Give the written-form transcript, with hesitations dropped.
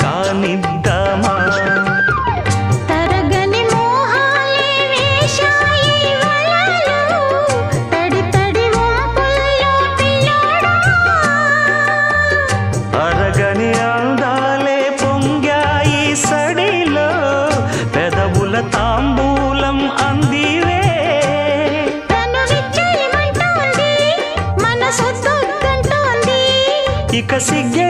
కానిద్దామా తరగని మోహాలే వేశాయి వలలు తడి తడి వంపుల్లో పిల్లోడా అరగని అందాలే పొంగాయి సడిలో పెదవుల తాంబూలం అందివే తను విచ్చేయమంటోంది మనసొద్దంటోంది ఇక సిగ్గే